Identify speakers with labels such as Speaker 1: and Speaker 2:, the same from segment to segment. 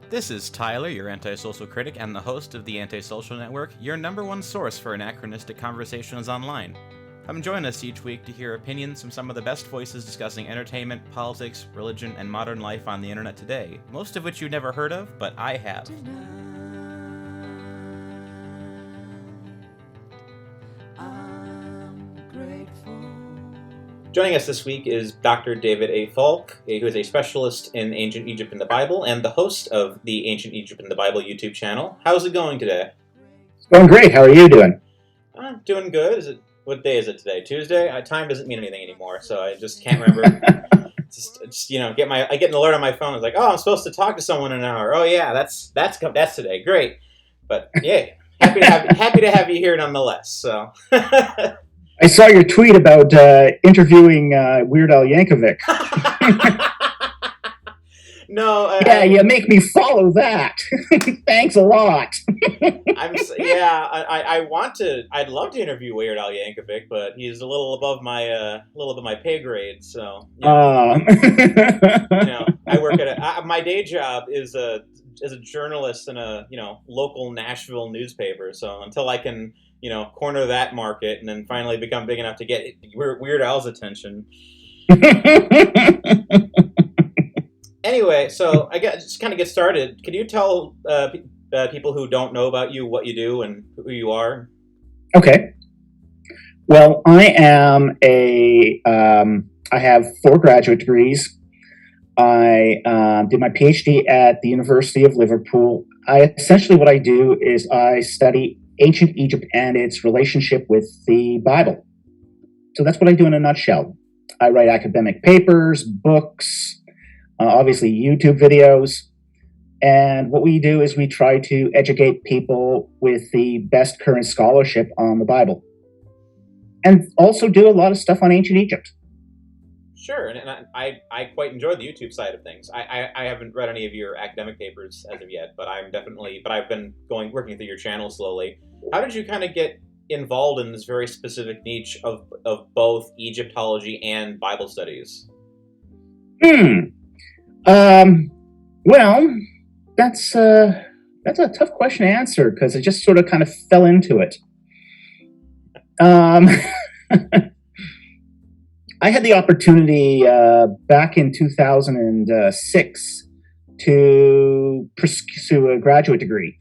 Speaker 1: This is Tyler, your antisocial critic and the host of the AntiSocial Network, your number one source for anachronistic conversations online. Come join us each week to hear opinions from some of the best voices discussing entertainment, politics, religion, and modern life on the internet today, most of which you've never heard of, but I have. Joining us this week is Dr. David A. Falk, who is a specialist in ancient Egypt and the Bible and the host of the Ancient Egypt and the Bible YouTube channel. How's it going today?
Speaker 2: It's going great. How are you doing?
Speaker 1: I'm doing good. What day is it today? Tuesday? Time doesn't mean anything anymore, so I just can't remember. I get an alert on my phone. It's like, oh, I'm supposed to talk to someone in an hour. Oh yeah, that's today. Great, but yeah, happy to have you here nonetheless. So.
Speaker 2: I saw your tweet about interviewing Weird Al Yankovic.
Speaker 1: No.
Speaker 2: You make me follow that. Thanks a lot.
Speaker 1: I'd love to interview Weird Al Yankovic, but he's a little above my pay grade. So. I work at my day job is a journalist in a local Nashville newspaper. So until I can corner that market and then finally become big enough to get Weird Al's attention. Anyway, so I guess just kind of get started. Could you tell people who don't know about you what you do and who you are?
Speaker 2: Okay. Well, I have 4 graduate degrees. I did my PhD at the University of Liverpool. Essentially what I do is I study ancient Egypt and its relationship with the Bible. So that's what I do in a nutshell. I write academic papers, books, obviously YouTube videos. And what we do is we try to educate people with the best current scholarship on the Bible. And also do a lot of stuff on ancient Egypt.
Speaker 1: Sure, and I quite enjoy the YouTube side of things. I haven't read any of your academic papers as of yet, but I've been working through your channel slowly. How did you kind of get involved in this very specific niche of both Egyptology and Bible studies?
Speaker 2: Well, that's a tough question to answer because I just sort of kind of fell into it. I had the opportunity back in 2006 to pursue a graduate degree.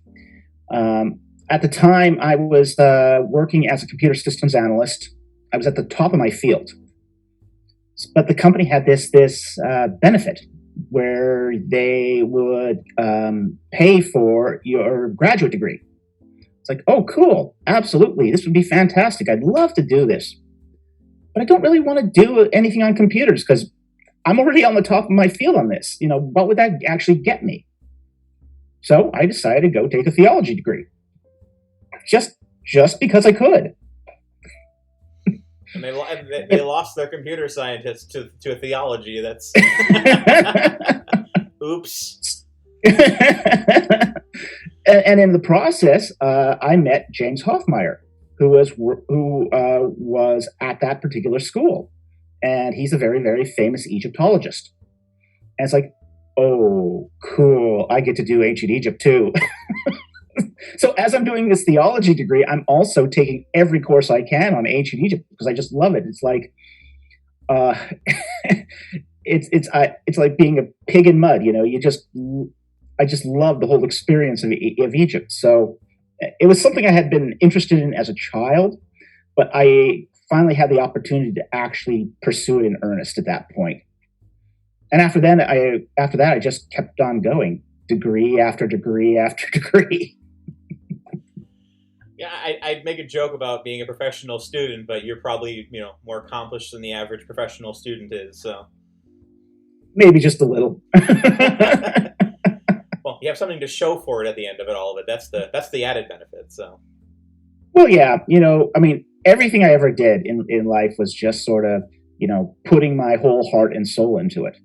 Speaker 2: At the time, I was working as a computer systems analyst. I was at the top of my field. But the company had this benefit where they would pay for your graduate degree. It's like, oh, cool. Absolutely. This would be fantastic. I'd love to do this. But I don't really want to do anything on computers because I'm already on the top of my field on this. What would that actually get me? So I decided to go take a theology degree. Just because I could.
Speaker 1: And they lost their computer scientists to a theology. That's oops.
Speaker 2: And in the process, I met James Hoffmeyer, who was at that particular school, and he's a very, very famous Egyptologist. And it's like, oh, cool! I get to do ancient Egypt too. So as I'm doing this theology degree, I'm also taking every course I can on ancient Egypt because I just love it. It's like, it's like being a pig in mud. I just love the whole experience of Egypt. So it was something I had been interested in as a child, but I finally had the opportunity to actually pursue it in earnest at that point. And after that, I just kept on going, degree after degree after degree.
Speaker 1: Yeah, I'd make a joke about being a professional student, but you're probably, more accomplished than the average professional student is, so.
Speaker 2: Maybe just a little.
Speaker 1: Well, you have something to show for it at the end of it, all of it. That's the added benefit, so.
Speaker 2: Well, yeah, everything I ever did in life was just sort of, putting my whole heart and soul into it.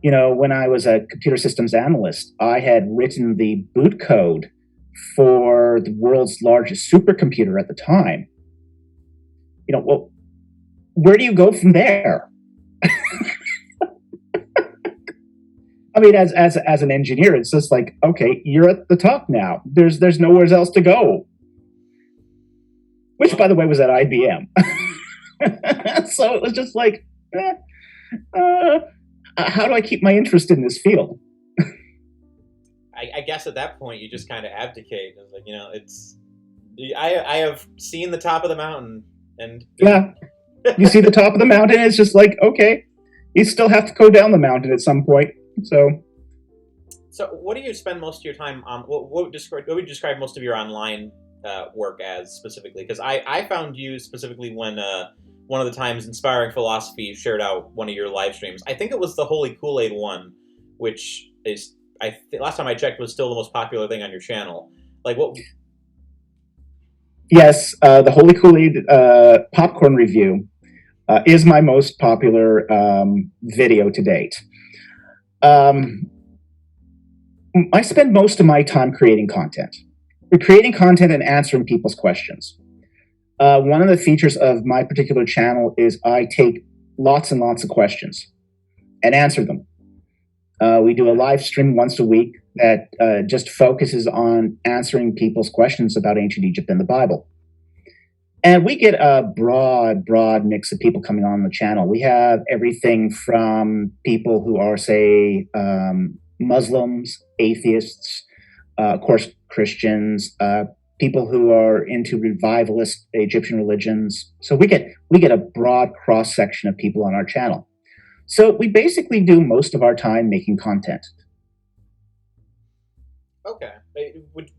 Speaker 2: When I was a computer systems analyst, I had written the boot code for the world's largest supercomputer at the time. Well, where do you go from there? I mean, as an engineer, it's just like, okay, you're at the top now. There's nowhere else to go. Which, by the way, was at IBM. So it was just like, how do I keep my interest in this field?
Speaker 1: I guess at that point you just kind of abdicate. It's like, I have seen the top of the mountain, and
Speaker 2: yeah, you see the top of the mountain. It's just like, okay, you still have to go down the mountain at some point. So
Speaker 1: what do you spend most of your time on? What would you describe most of your online work as specifically? Because I found you specifically when one of the times Inspiring Philosophy shared out one of your live streams. I think it was the Holy Kool-Aid one, which is last time I checked was still the most popular thing on your channel. Like what?
Speaker 2: Yes, the Holy Kool-Aid popcorn review is my most popular video to date. I spend most of my time creating content. We're creating content and answering people's questions. One of the features of my particular channel is I take lots and lots of questions and answer them. We do a live stream once a week that just focuses on answering people's questions about ancient Egypt and the Bible. And we get a broad mix of people coming on the channel. We have everything from people who are, say, Muslims, atheists, of course, Christians, people who are into revivalist Egyptian religions. So we get a broad cross section of people on our channel. So we basically do most of our time making content.
Speaker 1: Okay.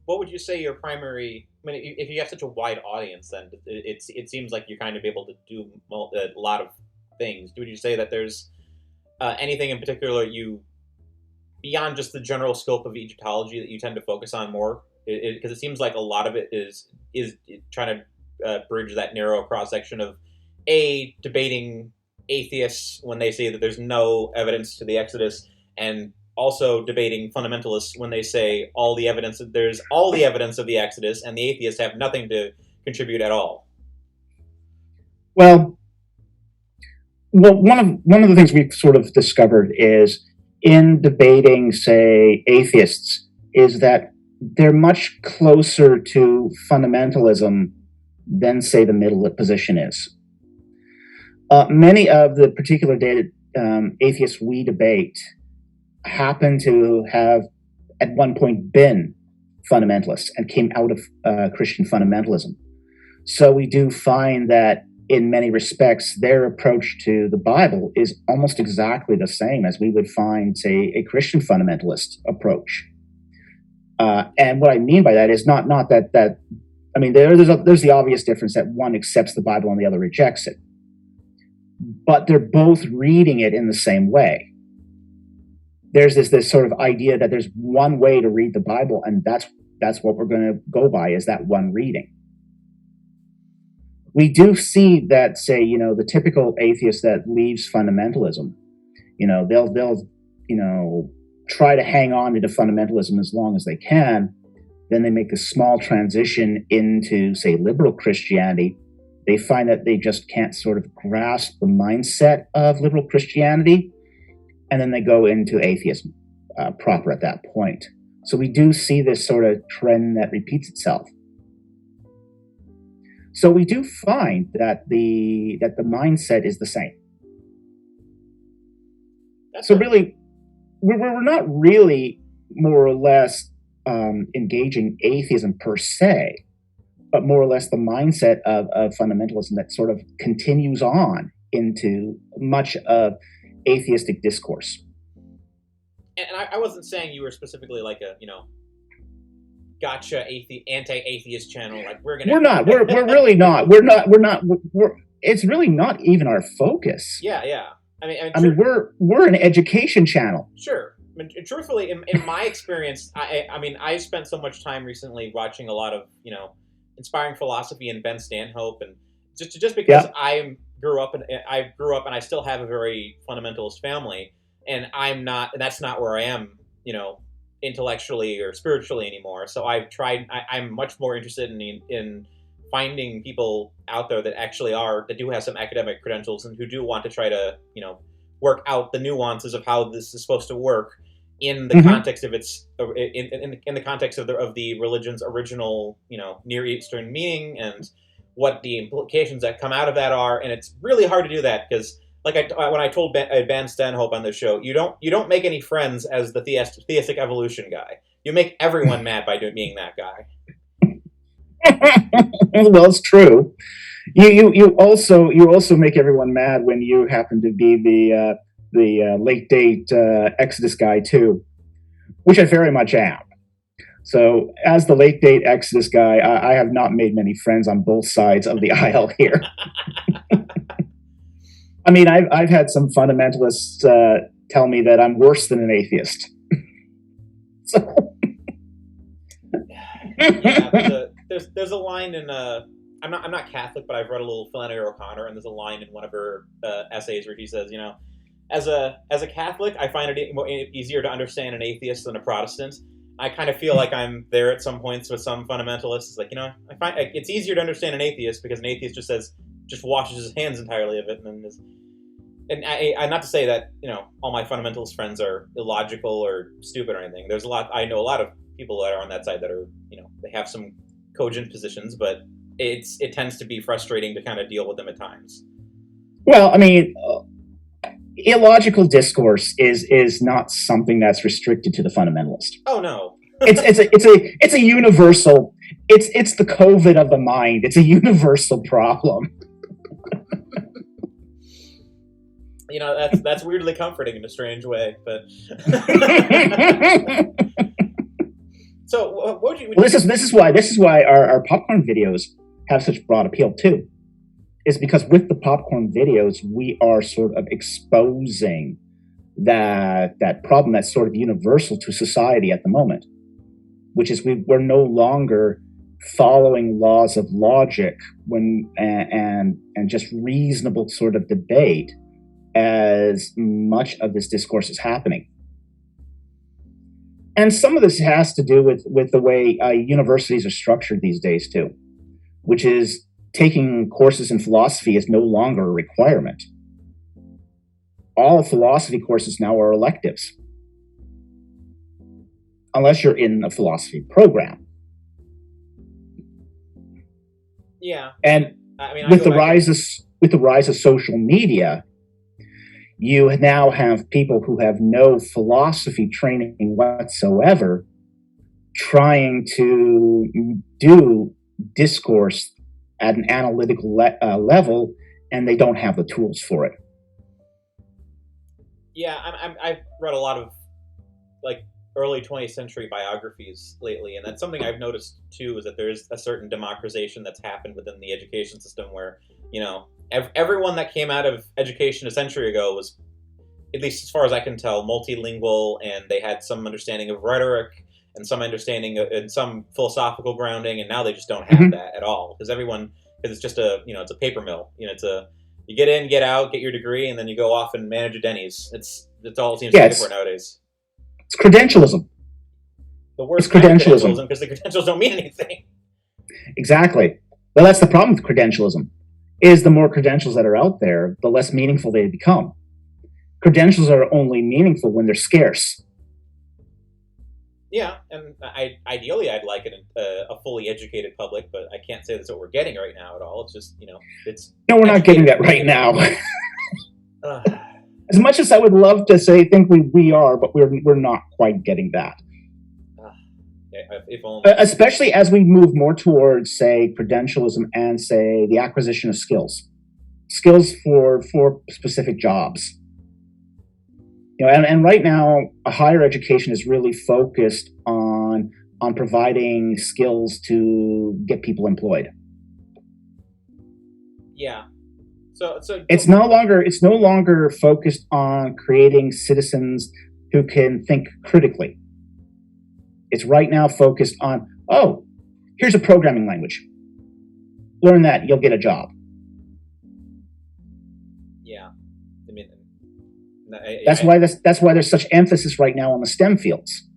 Speaker 1: What would you say your primary? I mean, if you have such a wide audience, then it seems like you're kind of able to do a lot of things. Would you say that there's anything in particular beyond just the general scope of Egyptology that you tend to focus on more? Because it seems like a lot of it is trying to bridge that narrow cross section of debating atheists when they say that there's no evidence to the Exodus, and also debating fundamentalists when they say there's all the evidence of the Exodus, and the atheists have nothing to contribute at all.
Speaker 2: Well, one of the things we've sort of discovered is in debating, say, atheists, is that they're much closer to fundamentalism than, say, the middle position is. Many of the particular atheists we debate happen to have at one point been fundamentalists and came out of Christian fundamentalism. So we do find that in many respects, their approach to the Bible is almost exactly the same as we would find, say, a Christian fundamentalist approach. And what I mean by that is not that I mean, there's the obvious difference that one accepts the Bible and the other rejects it. But they're both reading it in the same way. There's this sort of idea that there's one way to read the Bible, and that's what we're going to go by, is that one reading. We do see that, say, the typical atheist that leaves fundamentalism, they'll try to hang on to fundamentalism as long as they can. Then they make a small transition into, say, liberal Christianity. They find that they just can't sort of grasp the mindset of liberal Christianity, and then they go into atheism proper at that point. So we do see this sort of trend that repeats itself. So we do find that the mindset is the same. So really, we're not really more or less engaging atheism per se, but more or less the mindset of fundamentalism that sort of continues on into much of atheistic discourse.
Speaker 1: And I wasn't saying you were specifically like a, gotcha anti-atheist channel. Like we're not. We're
Speaker 2: really not. It's really not even our focus.
Speaker 1: Yeah. I
Speaker 2: mean, we're an education channel.
Speaker 1: Sure. I mean, truthfully, in my experience, I spent so much time recently watching a lot of, Inspiring Philosophy and Ben Stanhope, and just because I grew up and I still have a very fundamentalist family, and that's not where I am, intellectually or spiritually anymore. So I'm much more interested in finding people out there that do have some academic credentials and who do want to try to, work out the nuances of how this is supposed to work in the context of its in the context of the religion's original, Near Eastern meaning, and what the implications that come out of that are. And it's really hard to do that because, like when I told Ben Stanhope on the show, you don't make any friends as the theistic evolution guy. You make everyone mad by being that guy.
Speaker 2: Well, it's true. You also make everyone mad when you happen to be the late date Exodus guy too, which I very much am. So, as the late date Exodus guy, I have not made many friends on both sides of the aisle here. I mean, I've had some fundamentalists tell me that I'm worse than an atheist. So.
Speaker 1: Yeah, there's a line in I'm not Catholic, but I've read a little Flannery O'Connor, and there's a line in one of her essays where she says, as a Catholic, I find it easier to understand an atheist than a Protestant. I kind of feel like I'm there at some points with some fundamentalists. It's like, I find it's easier to understand an atheist because an atheist just washes his hands entirely of it, and I not to say that all my fundamentalist friends are illogical or stupid or anything. I know a lot of people that are on that side that are they have some cogent positions, but it tends to be frustrating to kind of deal with them at times.
Speaker 2: Well, I mean, illogical discourse is not something that's restricted to the fundamentalist.
Speaker 1: Oh no.
Speaker 2: it's a universal. It's the COVID of the mind. It's a universal problem.
Speaker 1: That's weirdly comforting in a strange way, but. So, what would you?
Speaker 2: Well, this is why our popcorn videos have such broad appeal too. Is because with the popcorn videos, we are sort of exposing that problem that's sort of universal to society at the moment, which is we're no longer following laws of logic and just reasonable sort of debate as much of this discourse is happening. And some of this has to do with the way universities are structured these days too, which is taking courses in philosophy is no longer a requirement. All philosophy courses now are electives, unless you're in a philosophy program.
Speaker 1: Yeah,
Speaker 2: and with the rise of social media, you now have people who have no philosophy training whatsoever trying to do discourse at an analytical level, and they don't have the tools for it.
Speaker 1: Yeah, I've read a lot of early 20th century biographies lately, and that's something I've noticed too, is that there's a certain democratization that's happened within the education system where, everyone that came out of education a century ago was, at least as far as I can tell, multilingual, and they had some understanding of rhetoric and some understanding and some philosophical grounding, and now they just don't have that at all because it's just it's a paper mill. You get in, get out, get your degree, and then you go off and manage a Denny's. It's all it seems to be for nowadays.
Speaker 2: It's credentialism.
Speaker 1: The worst kind of credentialism because the credentials don't mean anything.
Speaker 2: Exactly. Well, that's the problem with credentialism. Is the more credentials that are out there, the less meaningful they become. Credentials are only meaningful when they're scarce.
Speaker 1: Yeah, and ideally I'd like a fully educated public, but I can't say that's what we're getting right now at all. It's just, it's...
Speaker 2: No, we're not getting that right now. As much as I would love to think we are, but we're not quite getting that.
Speaker 1: If only.
Speaker 2: Especially as we move more towards, say, credentialism and, say, the acquisition of skills for specific jobs. And right now, higher education is really focused on providing skills to get people employed.
Speaker 1: Yeah. So
Speaker 2: it's no longer focused on creating citizens who can think critically. It's right now focused on, here's a programming language. Learn that, you'll get a job.
Speaker 1: Yeah. I mean,
Speaker 2: that's why there's such emphasis right now on the STEM fields.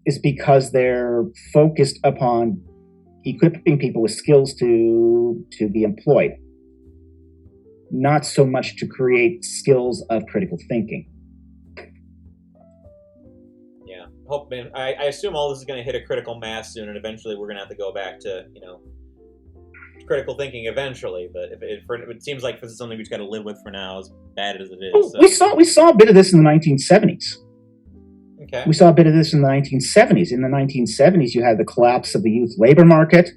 Speaker 2: Is because they're focused upon equipping people with skills to be employed, not so much to create skills of critical thinking.
Speaker 1: I assume all this is going to hit a critical mass soon, and eventually we're going to have to go back to critical thinking eventually. But it seems like this is something we just got to live with for now, as bad as it is.
Speaker 2: So. We saw a bit of this in the 1970s.
Speaker 1: Okay.
Speaker 2: We saw a bit of this in the 1970s. In the 1970s, you had the collapse of the youth labor market,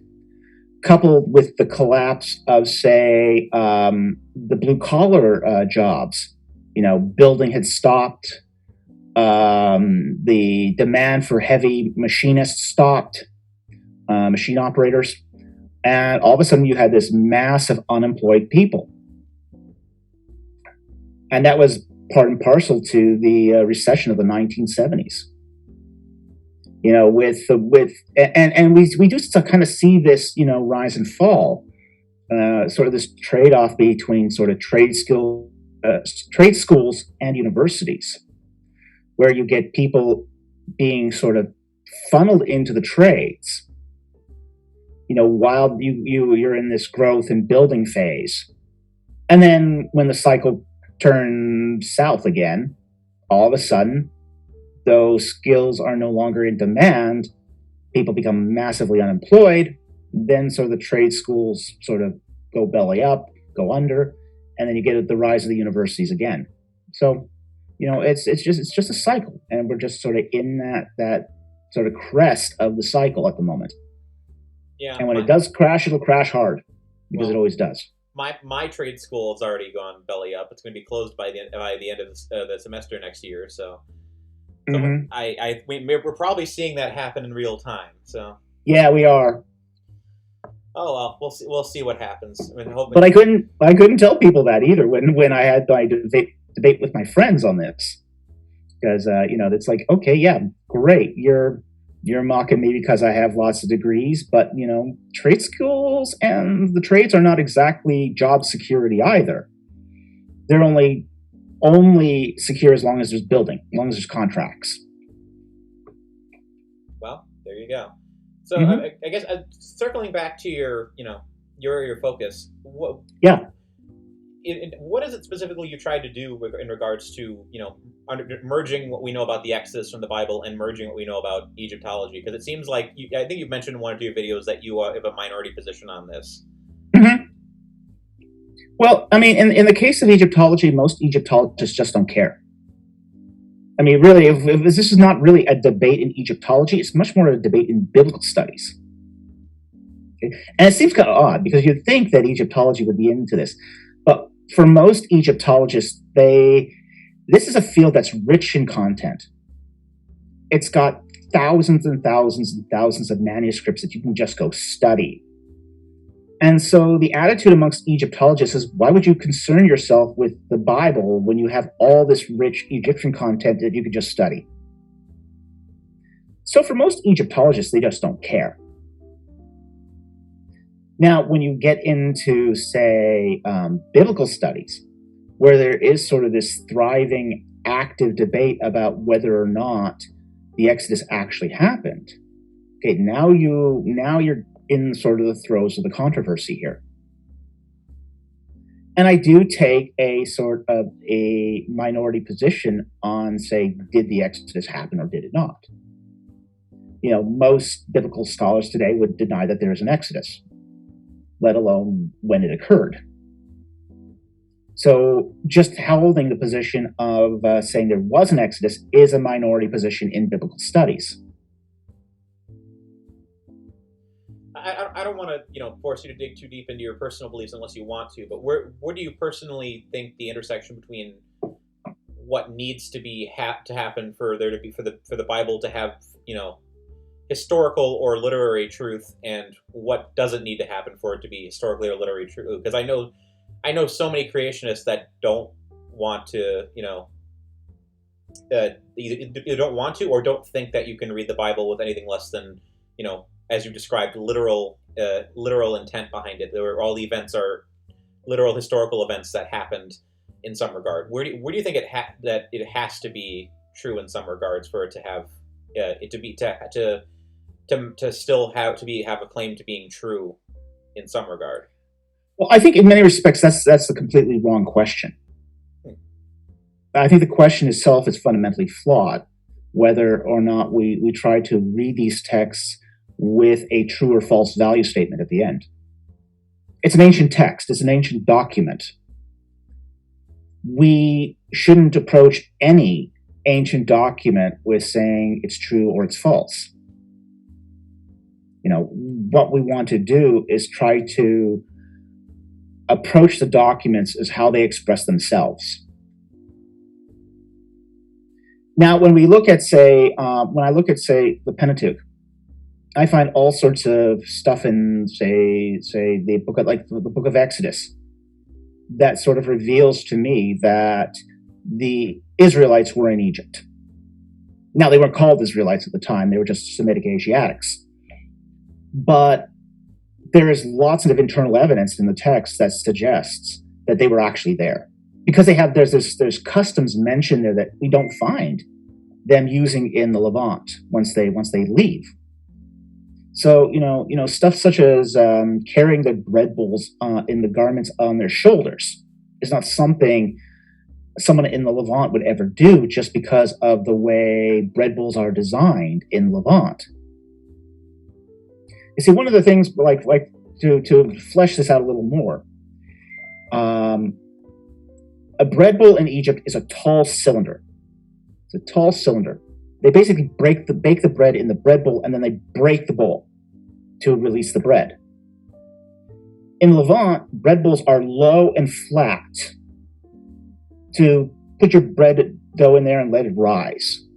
Speaker 2: coupled with the collapse of, say, the blue-collar jobs. Building had stopped. The demand for heavy machinists stopped, machine operators. And all of a sudden, you had this mass of unemployed people. And that was part and parcel to the recession of the 1970s. We do kind of see this, rise and fall, sort of this trade-off between sort of trade schools and universities, where you get people being sort of funneled into the trades, while you're in this growth and building phase. And then when the cycle turns south again, all of a sudden, those skills are no longer in demand, people become massively unemployed, then sort of the trade schools sort of go belly up, go under, and then you get the rise of the universities again. So, it's just a cycle, and we're just sort of in that sort of crest of the cycle at the moment.
Speaker 1: Yeah.
Speaker 2: And when it does crash, it'll crash hard, because it always does.
Speaker 1: My trade school has already gone belly up. It's going to be closed by the end of the semester next year. So we're probably seeing that happen in real time. So
Speaker 2: yeah, we are.
Speaker 1: Oh well, we'll see what happens.
Speaker 2: But I couldn't tell people that either when I had my debate with my friends on this, because it's like, okay, yeah, great, you're mocking me because I have lots of degrees, but trade schools and the trades are not exactly job security either. They're only secure as long as there's building, as long as there's contracts.
Speaker 1: Well, there you go. So I guess circling back to your focus. What is it specifically you tried to do in regards to merging what we know about the Exodus from the Bible and merging what we know about Egyptology? Because it seems like I think you've mentioned in one or two videos that you have a minority position on this.
Speaker 2: Mm-hmm. Well, I mean, in the case of Egyptology, most Egyptologists just don't care. I mean, really, if this is not really a debate in Egyptology, it's much more a debate in biblical studies. Okay? And it seems kind of odd, because you'd think that Egyptology would be into this. But for most Egyptologists, this is a field that's rich in content. It's got thousands and thousands and thousands of manuscripts that you can just go study. And so the attitude amongst Egyptologists is, why would you concern yourself with the Bible when you have all this rich Egyptian content that you could just study? So for most Egyptologists, they just don't care. Now, when you get into, say, biblical studies, where there is sort of this thriving, active debate about whether or not the Exodus actually happened, okay, now you're in sort of the throes of the controversy here. And I do take a sort of a minority position on, say, did the Exodus happen or did it not? Most biblical scholars today would deny that there is an Exodus, let alone when it occurred. So just holding the position of saying there was an Exodus is a minority position in biblical studies.
Speaker 1: I don't want to, force you to dig too deep into your personal beliefs unless you want to. But where do you personally think the intersection between what needs to happen for there to be for the Bible to have historical or literary truth, and what doesn't need to happen for it to be historically or literary true? Because I know so many creationists that don't want to either don't want to or don't think that you can read the Bible with anything less than as you described, literal intent behind it. All the events are literal historical events that happened in some regard. Where do you think that it has to be true in some regards for it to have to still have a claim to being true in some regard?
Speaker 2: Well, I think in many respects that's a completely wrong question. I think the question itself is fundamentally flawed. whether or not we try to read these texts with a true or false value statement at the end. It's an ancient text, it's an ancient document. We shouldn't approach any ancient document with saying it's true or it's false. What we want to do is try to approach the documents as how they express themselves. Now, when we look at, the Pentateuch, I find all sorts of stuff in, the book of Exodus, that sort of reveals to me that the Israelites were in Egypt. Now, they weren't called Israelites at the time; they were just Semitic Asiatics. But there is lots of internal evidence in the text that suggests that they were actually there, because there's customs mentioned there that we don't find them using in the Levant once they leave. So stuff such as carrying the bread bowls in the garments on their shoulders is not something someone in the Levant would ever do, just because of the way bread bowls are designed in Levant. You see, one of the things, to flesh this out a little more, a bread bowl in Egypt is a tall cylinder. It's a tall cylinder. They basically bake the bread in the bread bowl, and then they break the bowl to release the bread. In Levant, bread bowls are low and flat to put your bread dough in there and let it rise.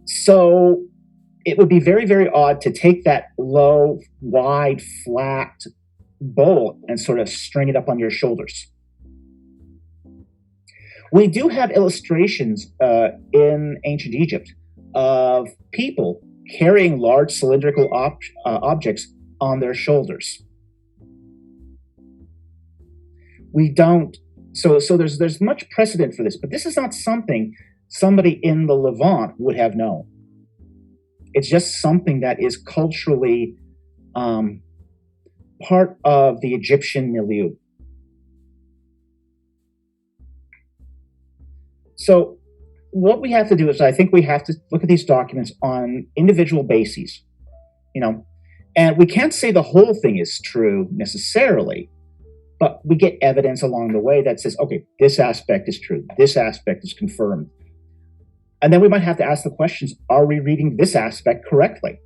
Speaker 2: So it would be very, very odd to take that low, wide, flat bowl and sort of string it up on your shoulders. We do have illustrations in ancient Egypt of people carrying large cylindrical objects on their shoulders. We don't. So there's much precedent for this, but this is not something somebody in the Levant would have known. It's just something that is culturally part of the Egyptian milieu. So what we have to do is, I think we have to look at these documents on individual bases, and we can't say the whole thing is true necessarily, but we get evidence along the way that says, okay, this aspect is true, this aspect is confirmed. And then we might have to ask the questions, are we reading this aspect correctly?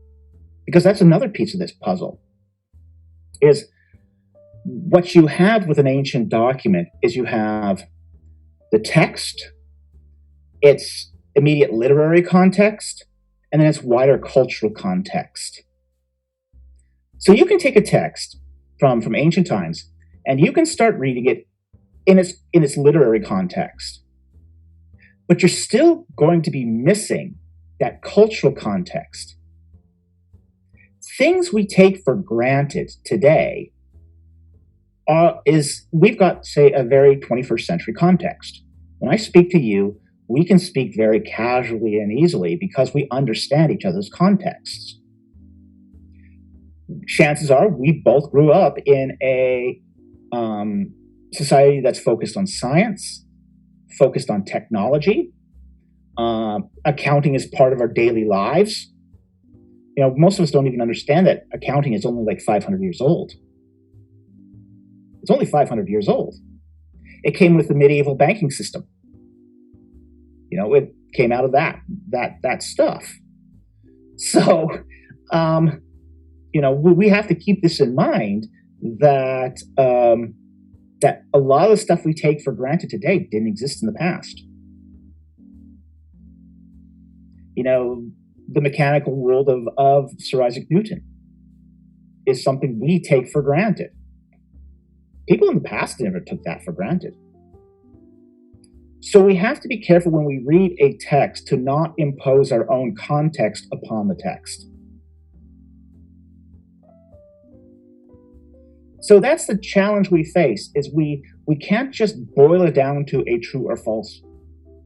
Speaker 2: Because that's another piece of this puzzle, is what you have with an ancient document is you have the text, its immediate literary context, and then its wider cultural context. So you can take a text from ancient times, and you can start reading it in its literary context. But you're still going to be missing that cultural context. Things we take for granted today we've got, say, a very 21st century context. When I speak to you, we can speak very casually and easily because we understand each other's contexts. Chances are we both grew up in a society that's focused on science, focused on technology. Accounting is part of our daily lives. Most of us don't even understand that accounting is only like 500 years old. It's only 500 years old. It came with the medieval banking system. It came out of that stuff. So, we have to keep this in mind, that that a lot of the stuff we take for granted today didn't exist in the past. The mechanical world of Sir Isaac Newton is something we take for granted. People in the past never took that for granted. So we have to be careful when we read a text to not impose our own context upon the text. So that's the challenge we face, is we can't just boil it down to a true or false,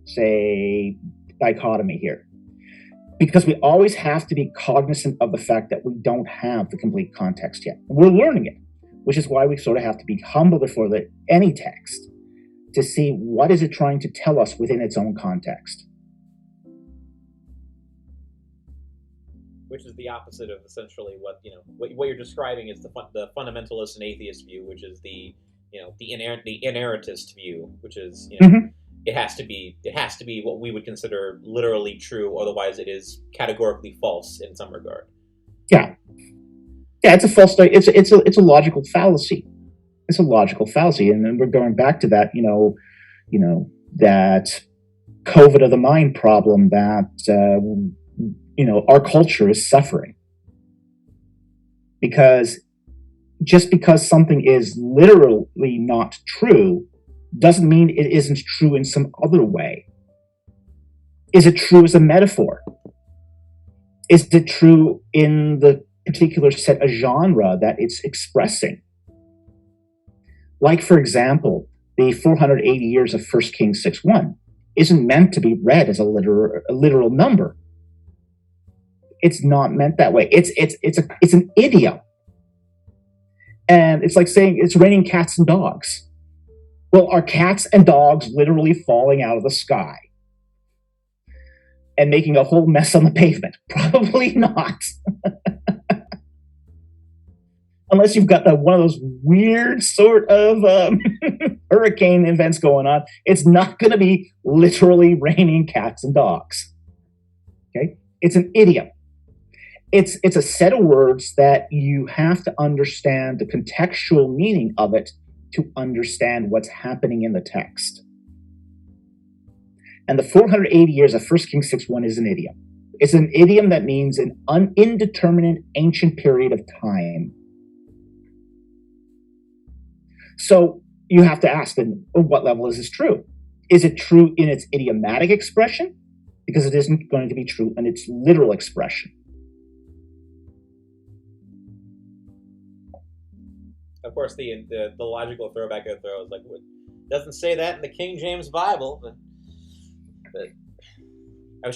Speaker 2: say, dichotomy here. Because we always have to be cognizant of the fact that we don't have the complete context yet. We're learning it, which is why we sort of have to be humble before any text to see what is it trying to tell us within its own context.
Speaker 1: which is the opposite of essentially what what you're describing is the fundamentalist and atheist view, which is the the inerrantist view, which is
Speaker 2: Mm-hmm.
Speaker 1: it has to be what we would consider literally true, otherwise it is categorically false in some regard.
Speaker 2: Yeah, yeah, it's a false. It's a logical fallacy. It's a logical fallacy, and then we're going back to that. That COVID of the mind problem that our culture is suffering, because just because something is literally not true doesn't mean it isn't true in some other way. Is it true as a metaphor? Is it true in the particular set of genre that it's expressing? Like, for example, the 480 years of 1 Kings 6:1 isn't meant to be read as a literal number. It's not meant that way. It's an idiom. And it's like saying it's raining cats and dogs. Well, are cats and dogs literally falling out of the sky and making a whole mess on the pavement? Probably not. Unless you've got one of those weird sort of hurricane events going on, it's not going to be literally raining cats and dogs. Okay? It's an idiom. It's a set of words that you have to understand the contextual meaning of it to understand what's happening in the text. And the 480 years of 1 Kings 6:1 is an idiom. It's an idiom that means an indeterminate ancient period of time. So you have to ask, then, what level is this true? Is it true in its idiomatic expression? Because it isn't going to be true in its literal expression.
Speaker 1: Of course, the logical throwback I throw is like, it doesn't say that in the King James Bible, but I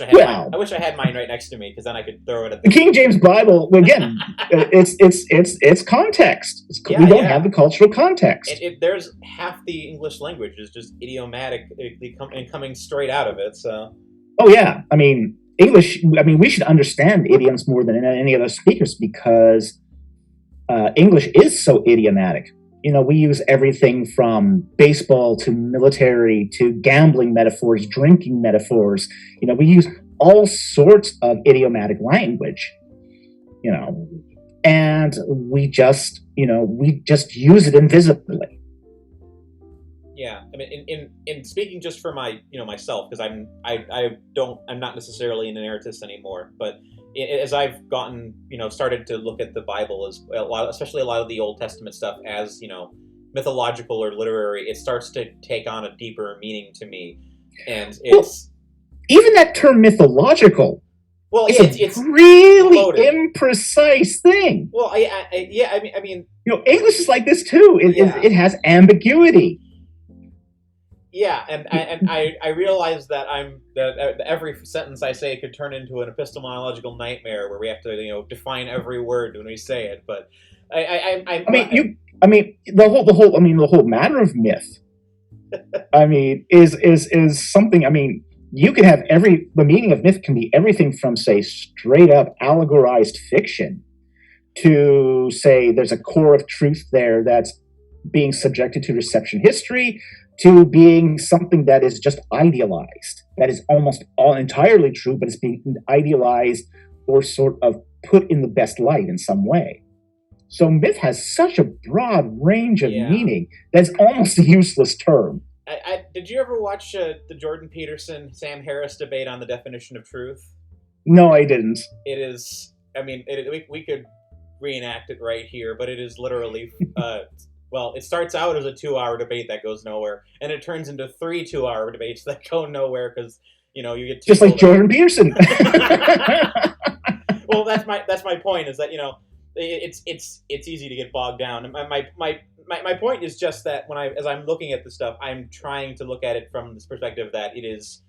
Speaker 1: wish I had mine right next to me, because then I could throw it at
Speaker 2: the King James Bible. Again, it's context. We don't have the cultural context.
Speaker 1: There's half the English language is just idiomatic and coming straight out of it. So.
Speaker 2: Oh yeah, I mean English. I mean, we should understand idioms more than any other speakers, because English is so idiomatic. We use everything from baseball to military to gambling metaphors, drinking metaphors. We use all sorts of idiomatic language, and we just use it invisibly.
Speaker 1: Yeah, I mean, in speaking just for myself, because I'm not necessarily an inerrantist anymore, but as I've gotten, started to look at the Bible as especially a lot of the Old Testament stuff as, mythological or literary, it starts to take on a deeper meaning to me. And it's...
Speaker 2: Well, even that term mythological,
Speaker 1: well,
Speaker 2: it's really loaded. Imprecise thing.
Speaker 1: Well, I mean...
Speaker 2: English is like this too. It has ambiguity.
Speaker 1: Yeah, and I realize that that every sentence I say could turn into an epistemological nightmare where we have to define every word when we say it. But the whole matter of myth. Is something. You can have the meaning of myth can be everything from, say, straight up allegorized fiction to, say, there's a core of truth there that's being subjected to reception history, to being something that is just idealized, that is almost all entirely true, but it's being idealized or sort of put in the best light in some way. So myth has such a broad range of meaning that's almost a useless term. Did you ever watch the Jordan Peterson, Sam Harris debate on the definition of truth?
Speaker 2: No, I didn't.
Speaker 1: It is, we could reenact it right here, but it is literally... well, it starts out as a 2-hour debate that goes nowhere, and it turns into 3 2-hour debates that go nowhere because you get
Speaker 2: just like Jordan Peterson.
Speaker 1: Well, that's my point, is that it's easy to get bogged down. And my point is just that as I'm looking at this stuff, I'm trying to look at it from this perspective that it is,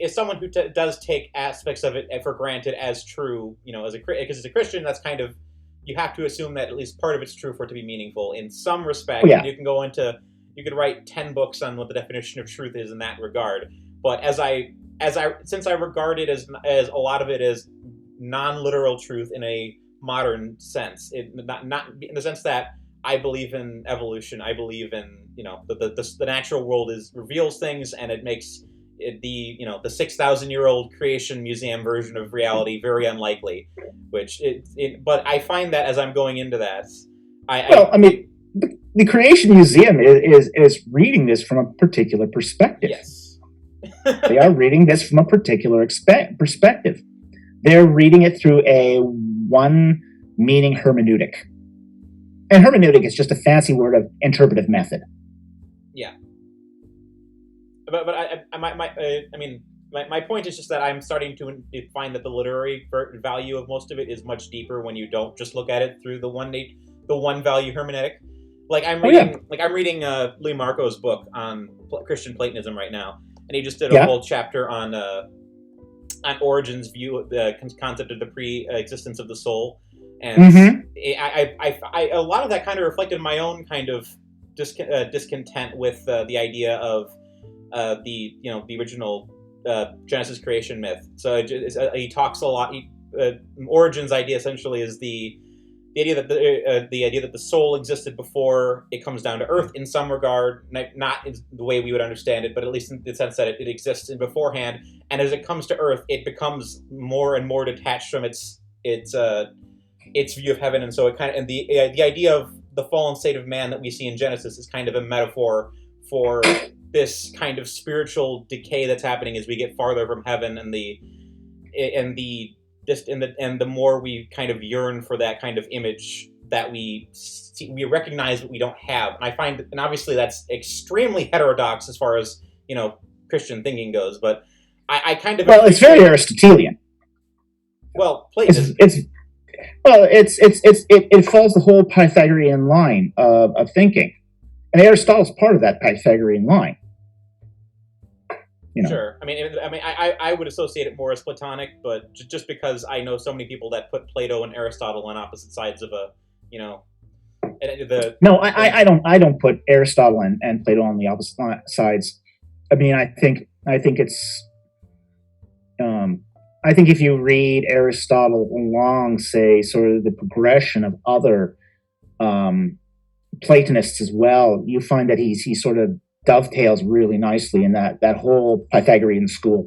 Speaker 1: as someone who does take aspects of it for granted as true, because as a Christian, that's kind of, you have to assume that at least part of it's true for it to be meaningful in some respect.
Speaker 2: Yeah.
Speaker 1: You could write 10 books on what the definition of truth is in that regard. But since I regard it as a lot of it as non-literal truth in a modern sense. Not in the sense that I believe in evolution. I believe in the natural world reveals things, and it makes the 6,000-year-old creation museum version of reality very unlikely. But I find that as I'm going into that,
Speaker 2: the Creation Museum is reading this from a particular perspective.
Speaker 1: Yes.
Speaker 2: They are reading this from a particular perspective. They're reading it through a one-meaning hermeneutic. And hermeneutic is just a fancy word of interpretive method.
Speaker 1: Yeah. But my point is just that I'm starting to find that the literary value of most of it is much deeper when you don't just look at it through the one value hermeneutic. Like I'm reading Lee Marco's book on Christian Platonism right now, and he just did a whole chapter on Origen's view of the concept of the pre-existence of the soul, and I a lot of that kind of reflected my own kind of discontent with the idea of the original Genesis creation myth. So he talks a lot. Origen's idea essentially is the idea that the soul existed before it comes down to earth in some regard, not in the way we would understand it, but at least in the sense that it exists beforehand. And as it comes to earth, it becomes more and more detached from its view of heaven. And so it kind of, and the idea of the fallen state of man that we see in Genesis is kind of a metaphor for this kind of spiritual decay that's happening as we get farther from heaven, and the more we kind of yearn for that kind of image that we recognize but we don't have. And I find, and obviously that's extremely heterodox as far as Christian thinking goes, but I kind of
Speaker 2: it's very Aristotelian.
Speaker 1: Well, Platonism.
Speaker 2: It follows the whole Pythagorean line of thinking, and Aristotle's part of that Pythagorean line.
Speaker 1: Sure. I would associate it more as Platonic, but just because I know so many people that put Plato and Aristotle on opposite sides of
Speaker 2: I don't put Aristotle and Plato on the opposite sides. I think it's I think if you read Aristotle along, say, sort of the progression of other Platonists as well, you find that he sort of dovetails really nicely in that whole Pythagorean school.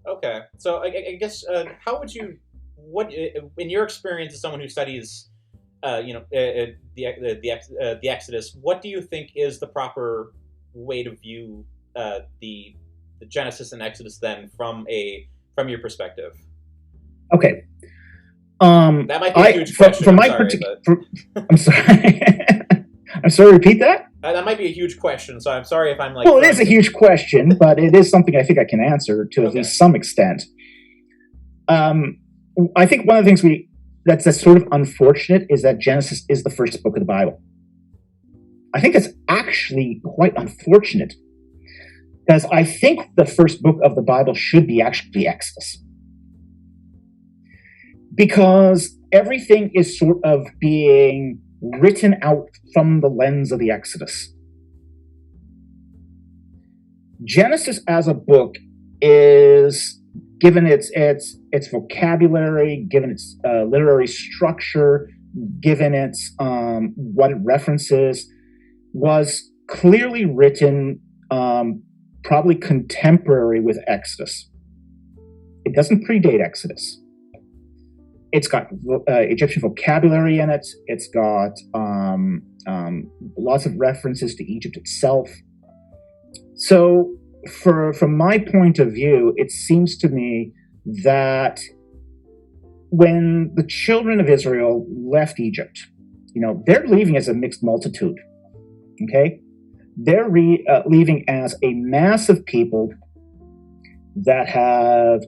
Speaker 1: Okay, so I guess how would you, what in your experience as someone who studies, the Exodus, what do you think is the proper way to view the Genesis and Exodus then from your perspective?
Speaker 2: Okay.
Speaker 1: That might be a huge question.
Speaker 2: I'm sorry. I'm sorry. Repeat that.
Speaker 1: That might be a huge question, so I'm sorry if I'm like.
Speaker 2: Well, it is a huge question, but it is something I think I can answer to at least some extent. I think one of the things that's sort of unfortunate is that Genesis is the first book of the Bible. I think it's actually quite unfortunate, because I think the first book of the Bible should be actually Exodus, because everything is sort of being written out from the lens of the Exodus. Genesis as a book is, given its vocabulary, given its literary structure, given its what it references, was clearly written probably contemporary with Exodus. It doesn't predate Exodus. It's got Egyptian vocabulary in it. It's got lots of references to Egypt itself. So, from my point of view, it seems to me that when the children of Israel left Egypt, they're leaving as a mixed multitude. Okay, they're leaving as a massive people that have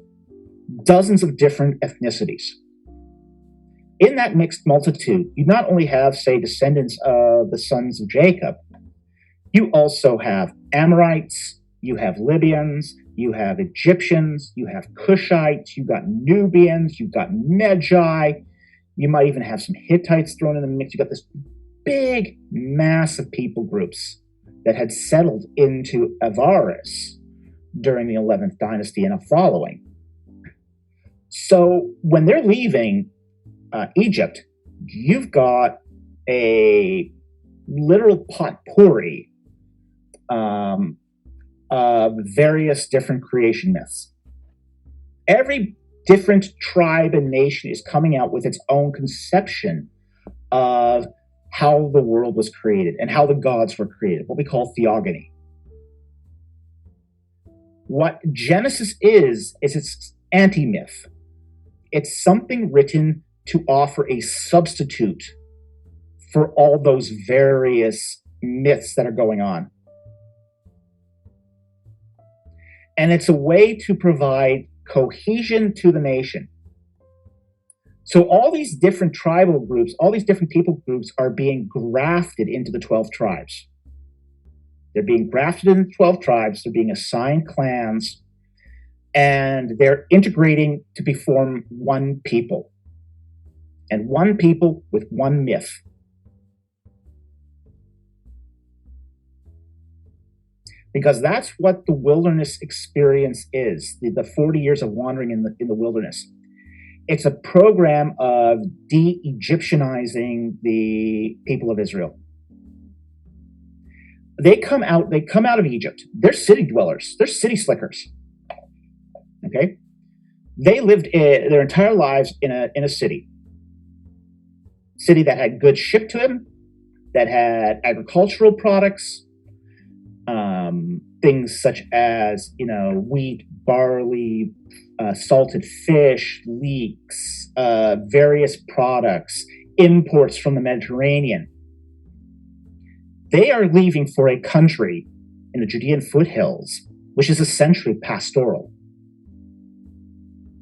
Speaker 2: dozens of different ethnicities. In that mixed multitude, you not only have, say, descendants of the sons of Jacob, you also have Amorites, you have Libyans, you have Egyptians, you have Cushites, you've got Nubians, you've got Magi, you might even have some Hittites thrown in the mix. You've got this big mass of people groups that had settled into Avaris during the 11th dynasty and a following. So when they're leaving Egypt, you've got a literal potpourri of various different creation myths. Every different tribe and nation is coming out with its own conception of how the world was created and how the gods were created, what we call theogony. What Genesis is its anti-myth. It's something written to offer a substitute for all those various myths that are going on. And it's a way to provide cohesion to the nation. So all these different tribal groups, all these different people groups are being grafted into the 12 tribes. They're being grafted into the 12 tribes, they're being assigned clans, and they're integrating to form one people. And one people with one myth. Because that's what the wilderness experience is, the 40 years of wandering in the wilderness. It's a program of de-Egyptianizing the people of Israel. They come out of Egypt. They're city dwellers. They're city slickers. Okay? They lived their entire lives in a city that had goods shipped to them, that had agricultural products, things such as, wheat, barley, salted fish, leeks, various products, imports from the Mediterranean. They are leaving for a country in the Judean foothills, which is essentially pastoral.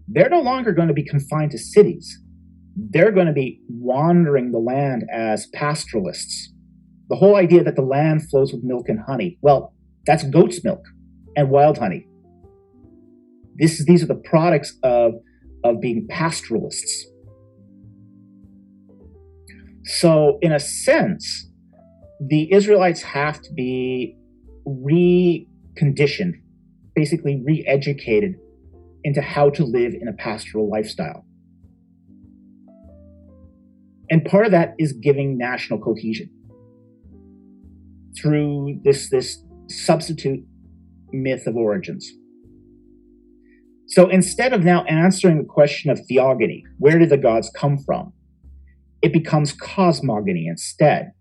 Speaker 2: They're no longer going to be confined to cities. They're going to be wandering the land as pastoralists. The whole idea that the land flows with milk and honey, well, that's goat's milk and wild honey. These are the products of being pastoralists. So, in a sense, the Israelites have to be reconditioned, basically re-educated into how to live in a pastoral lifestyle. And part of that is giving national cohesion through this substitute myth of origins. So instead of now answering the question of theogony, where did the gods come from? It becomes cosmogony instead.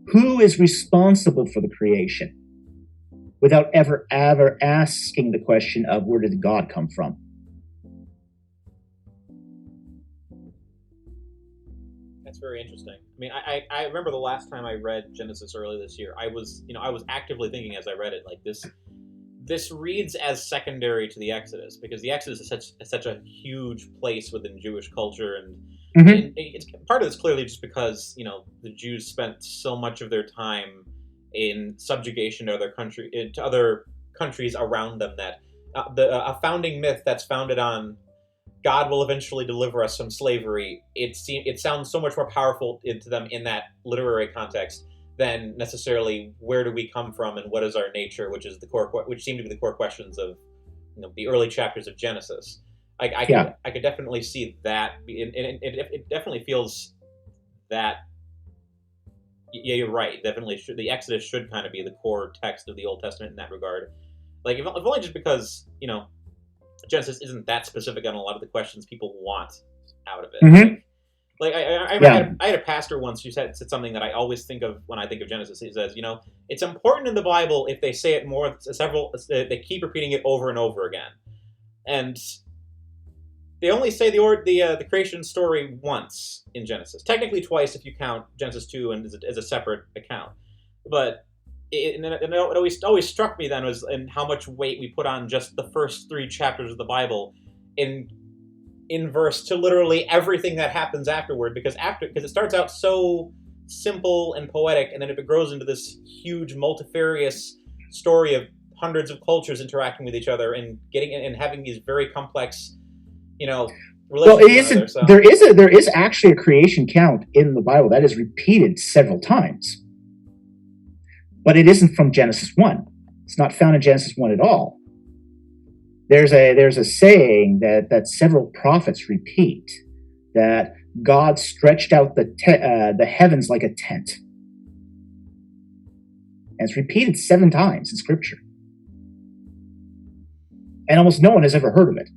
Speaker 2: Who is responsible for the creation? Without ever asking the question of where did God come from?
Speaker 1: That's very interesting. I mean, I remember the last time I read Genesis early this year, I was actively thinking as I read it, like this reads as secondary to the Exodus, because the Exodus is such a huge place within Jewish culture, and, and it's, part of it's clearly just because the Jews spent so much of their time in subjugation to other countries around them, that a founding myth that's founded on God will eventually deliver us from slavery, it sounds so much more powerful to them in that literary context than necessarily where do we come from and what is our nature, which seem to be the core questions of the early chapters of Genesis. I could definitely see that, and it definitely feels that. Yeah, you're right. Definitely, the Exodus should kind of be the core text of the Old Testament in that regard. Like, if only just because Genesis isn't that specific on a lot of the questions people want out of it. I had a pastor once who said something that I always think of when I think of Genesis. He says, it's important in the Bible if they say it more, they keep repeating it over and over again, and they only say the creation story once in Genesis. Technically twice if you count Genesis 2 and as a separate account. But it always struck me then was in how much weight we put on just the first 3 chapters of the Bible in inverse to literally everything that happens afterward, because it starts out so simple and poetic, and then it grows into this huge multifarious story of hundreds of cultures interacting with each other and having these very complex relations.
Speaker 2: Well, there is actually a creation count in the Bible that is repeated several times, but it isn't from Genesis 1. It's not found in Genesis 1 at all. There's a saying that several prophets repeat, that God stretched out the heavens like a tent. And it's repeated 7 times in Scripture. And almost no one has ever heard of it.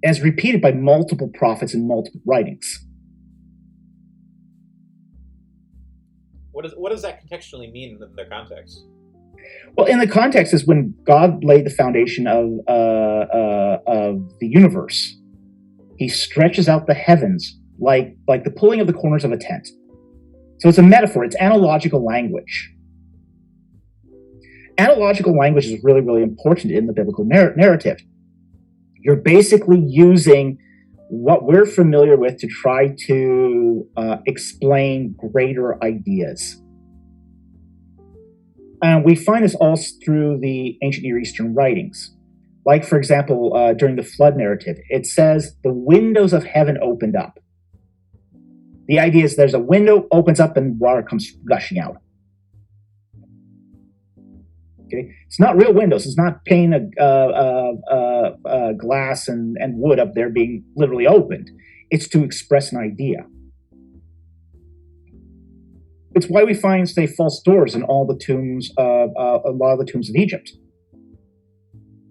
Speaker 2: And it's repeated by multiple prophets in multiple writings.
Speaker 1: What does that contextually mean in the context?
Speaker 2: Well, in the context is when God laid the foundation of the universe. He stretches out the heavens like the pulling of the corners of a tent. So it's a metaphor. It's analogical language. Analogical language is really, really important in the biblical narrative. You're basically using what we're familiar with to try to explain greater ideas. And we find this all through the ancient Near Eastern writings. Like, for example, during the flood narrative, it says the windows of heaven opened up. The idea is there's a window, opens up, and water comes gushing out. Okay, it's not real windows. It's not pane glass and wood up there being literally opened. It's to express an idea. It's why we find, say, false doors in all the tombs, a lot of the tombs of Egypt.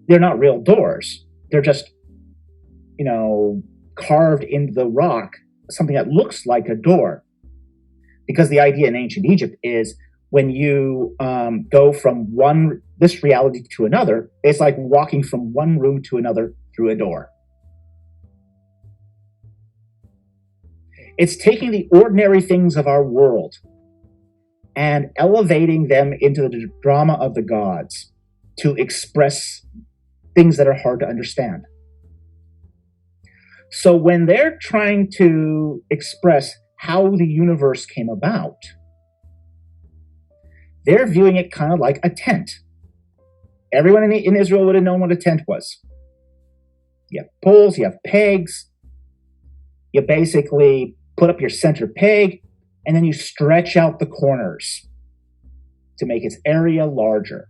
Speaker 2: They're not real doors. They're just, carved into the rock, something that looks like a door. Because the idea in ancient Egypt is when you go from this reality to another, it's like walking from one room to another through a door. It's taking the ordinary things of our world and elevating them into the drama of the gods to express things that are hard to understand. So when they're trying to express how the universe came about, they're viewing it kind of like a tent. Everyone in Israel would have known what a tent was. You have poles, you have pegs. You basically put up your center peg, and then you stretch out the corners to make its area larger.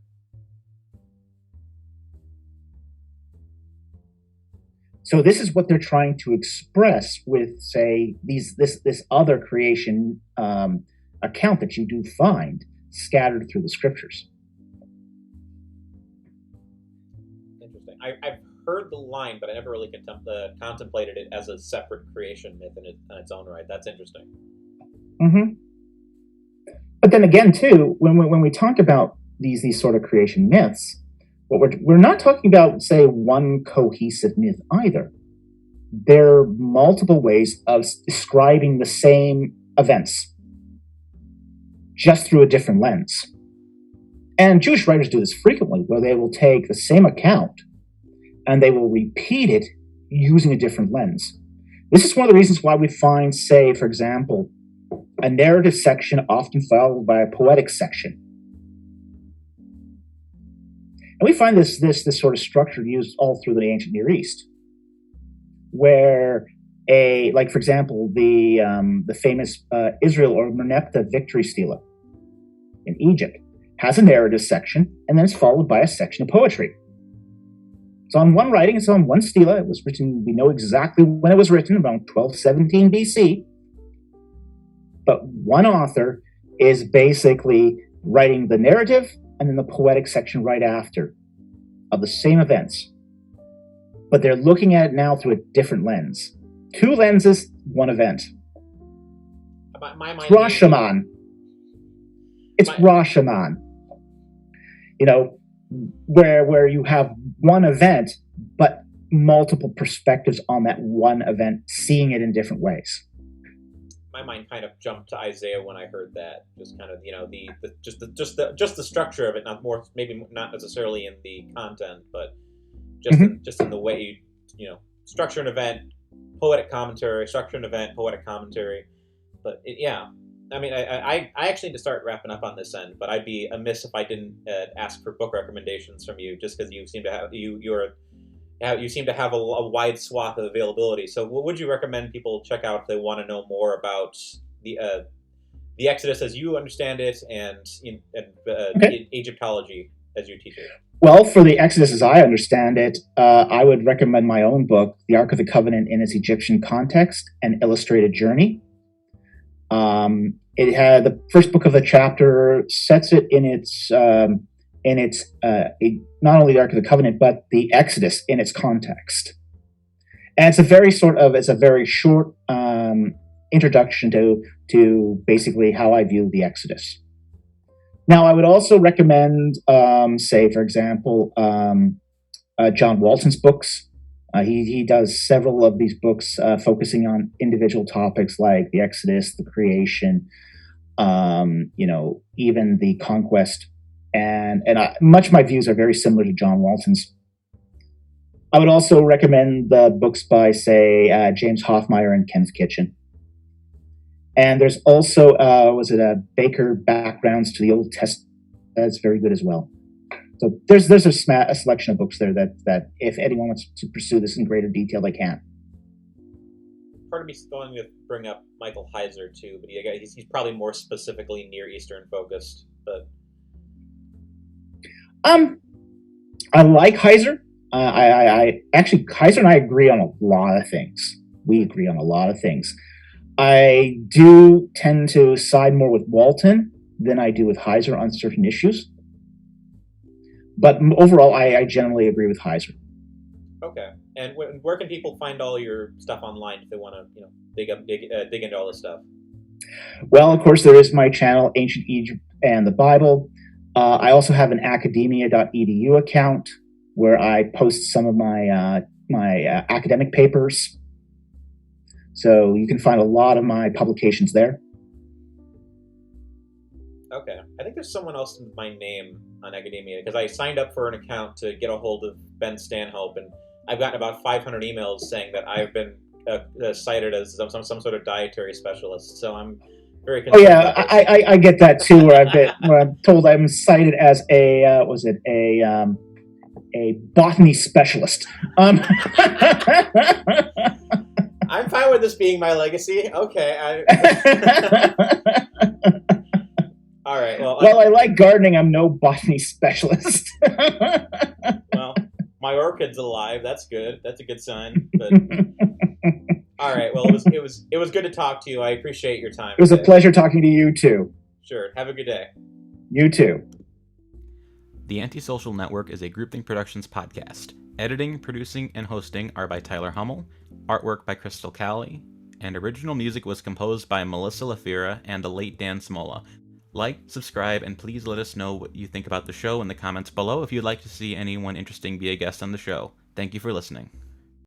Speaker 2: So this is what they're trying to express with, say, this other creation account that you do find scattered through the scriptures.
Speaker 1: Interesting. I've heard the line, but I never really contemplated it as a separate creation myth in its own right. That's interesting.
Speaker 2: Mm-hmm. But then again, too, when we talk about these sort of creation myths, what we're not talking about, say, one cohesive myth either. There are multiple ways of describing the same events, just through a different lens. And Jewish writers do this frequently, where they will take the same account and they will repeat it using a different lens. This is one of the reasons why we find, say, for example, a narrative section often followed by a poetic section. And we find this sort of structure used all through the ancient Near East, where for example, the famous Israel or Merneptah victory stela in Egypt has a narrative section, and then it's followed by a section of poetry. It's on one writing, it's on one stela. It was written, we know exactly when it was written, around 1217 BC. But one author is basically writing the narrative and then the poetic section right after of the same events. But they're looking at it now through a different lens. 2 lenses, 1 event. It's Rosh Hashanah. It's Rosh Hashanah. Where you have one event, but multiple perspectives on that one event, seeing it in different ways.
Speaker 1: My mind kind of jumped to Isaiah when I heard that. Just kind of, just the structure of it, maybe not necessarily in the content, but just in the way you structure an event, poetic commentary, structure an event, poetic commentary. But I actually need to start wrapping up on this end, but I'd be amiss if I didn't ask for book recommendations from you, just because you seem to have you seem to have a wide swath of availability. So what would you recommend people check out if they want to know more about the Exodus as you understand it and Egyptology? as you teach it?
Speaker 2: Well, for the Exodus, as I understand it, I would recommend my own book, The Ark of the Covenant in its Egyptian Context, An Illustrated Journey. It had the first book of the chapter sets it in its not only the Ark of the Covenant, but the Exodus in its context. And it's a very short introduction to basically how I view the Exodus. Now, I would also recommend, say, for example, John Walton's books. He does several of these books focusing on individual topics like the Exodus, the creation, even the conquest. And much of my views are very similar to John Walton's. I would also recommend the books by, say, James Hoffmeyer and Kenneth Kitchen. And there's also, Baker Backgrounds to the Old Testament? That's very good as well. So there's a selection of books there that if anyone wants to pursue this in greater detail, they can.
Speaker 1: Part of me is going to bring up Michael Heiser too, but he's probably more specifically Near Eastern focused. But
Speaker 2: I like Heiser. I actually, Heiser and I agree on a lot of things. We agree on a lot of things. I do tend to side more with Walton than I do with Heiser on certain issues. But overall, I generally agree with Heiser.
Speaker 1: Okay. And where can people find all your stuff online if they want to, dig into all this stuff?
Speaker 2: Well, of course, there is my channel, Ancient Egypt and the Bible. I also have an academia.edu account where I post some of my academic papers. So you can find a lot of my publications there.
Speaker 1: Okay. I think there's someone else with my name on Academia, because I signed up for an account to get a hold of Ben Stanhope, and I've gotten about 500 emails saying that I've been cited as some sort of dietary specialist. So I'm very concerned.
Speaker 2: Oh yeah, I get that too, where I'm told I'm cited as a botany specialist.
Speaker 1: I'm fine with this being my legacy. Okay. All right.
Speaker 2: Well, I like gardening. I'm no botany specialist.
Speaker 1: Well, my orchid's alive. That's good. That's a good sign. But all right. Well, it was good to talk to you. I appreciate your time.
Speaker 2: It was a pleasure talking to you too.
Speaker 1: Sure. Have a good day.
Speaker 2: You too.
Speaker 3: The AntiSocial Network is a Groupthink Productions podcast. Editing, producing, and hosting are by Tyler Hummel, artwork by Crystal Calley, and original music was composed by Melissa Lafira and the late Dan Smola. Like, subscribe, and please let us know what you think about the show in the comments below if you'd like to see anyone interesting be a guest on the show. Thank you for listening.